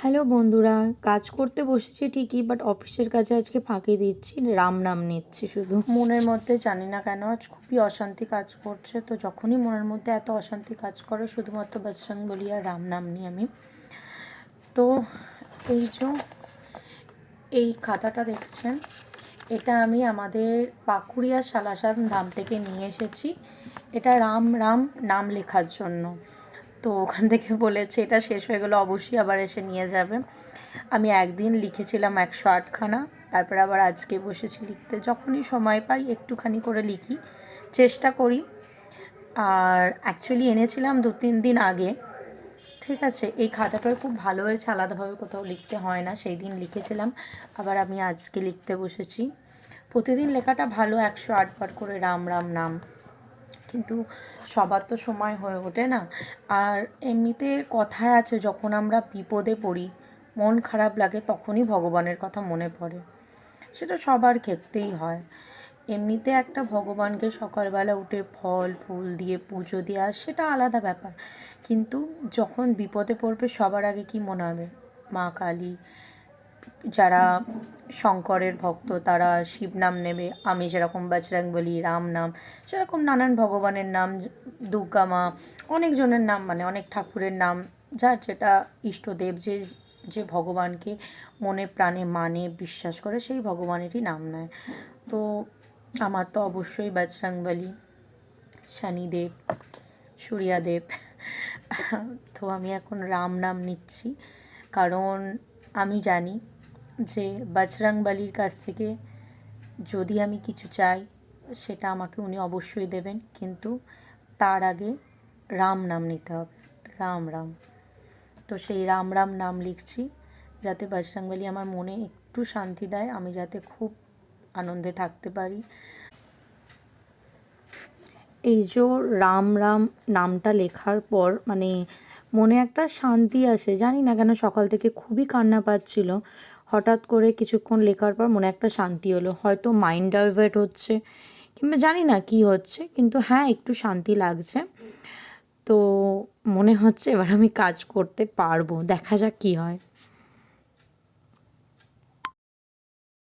Hello বন্ধুরা, কাজ করতে বসেছি ঠিকই, বাট অফিসের কাজে আজকে ফাঁকি দিচ্ছি, রাম নাম নিচ্ছি শুধু। মনের মধ্যে জানি না কেন আজ খুবই অশান্তি কাজ করছে। তো যখনই মনের মধ্যে এত অশান্তি কাজ করে শুধুমাত্র বজরং বলি আর রাম নাম নিই আমি। তো এই খাতাটা দেখছেন, এটা আমি আমাদের পাকুড়িয়া সালাসান ধাম থেকে নিয়ে এসেছি। এটা রাম রাম নাম লেখার জন্য। তো ওখান থেকে বলেছে এটা শেষ হয়ে গেলে অবশ্যই আবার এসে নিয়ে যাবে। আমি একদিন লিখেছিলাম 108খানা, তারপর আবার আজকে বসেছি লিখতে। যখনই সময় পাই একটুখানি করে লিখি, চেষ্টা করি। আর অ্যাকচুয়ালি এনেছিলাম 2-3 দিন আগে, ঠিক আছে। এই খাতাটাও খুব ভালো হয়েছে, আলাদাভাবে কোথাও লিখতে হয় না। সেই দিন লিখেছিলাম, আবার আমি আজকে লিখতে বসেছি। প্রতিদিন লেখাটা ভালো, 108 বার করে রাম রাম নাম, কিন্তু সবার তো সময় হয়ে ওঠে না। আর এমনিতে কথায় আছে, যখন আমরা বিপদে পড়ি, মন খারাপ লাগে, তখনই ভগবানের কথা মনে পড়ে। সেটা সবার ক্ষেত্রেই হয়। এমনিতে একটা ভগবানকে সকালবেলা উঠে ফল ফুল দিয়ে পুজো দেওয়া সেটা আলাদা ব্যাপার, কিন্তু যখন বিপদে পড়বে সবার আগে কি মনে হবে? মা কালী। যারা শঙ্করের ভক্ত তারা শিব নাম নেবে, আমি যেরকম বজরং বলি, রাম নাম, সেরকম নানান ভগবানের নাম, দুর্গা মা, অনেকজনের নাম, মানে অনেক ঠাকুরের নাম, যার যেটা ইষ্টদেব, যে যে ভগবানকে মনে প্রাণে মানে বিশ্বাস করে সেই ভগবানেরই নাম নেয়। তো আমার তো অবশ্যই বজরং বলি, শনিদেব, সূর্যদেব। তো আমি এখন রাম নাম নিচ্ছি, কারণ আমি জানি যে বজরং বলির কাছ থেকে যদি আমি কিছু চাই সেটা আমাকে উনি অবশ্যই দেবেন, কিন্তু তার আগে রাম নাম নিতে হবে, রাম রাম। তো সেই রাম রাম নাম লিখছি, যাতে বজরং বলি আমার মনে একটু শান্তি দেয়, আমি যাতে খুব আনন্দে থাকতে পারি। এই যে রাম রাম নামটা লেখার পর মানে মনে একটা শান্তি আসে, জানি না কেন। সকাল থেকে খুবই কান্না পাচ্ছিল, হঠাৎ করে কিছুক্ষণ লেখার পর মনে একটা শান্তি হলো। হয়তো মাইন্ড ডাইভার্ট হচ্ছে কিংবা জানি না কি হচ্ছে, কিন্তু হ্যাঁ একটু শান্তি লাগছে। তো মনে হচ্ছে এবার আমি কাজ করতে পারবো, দেখা যাক কী হয়।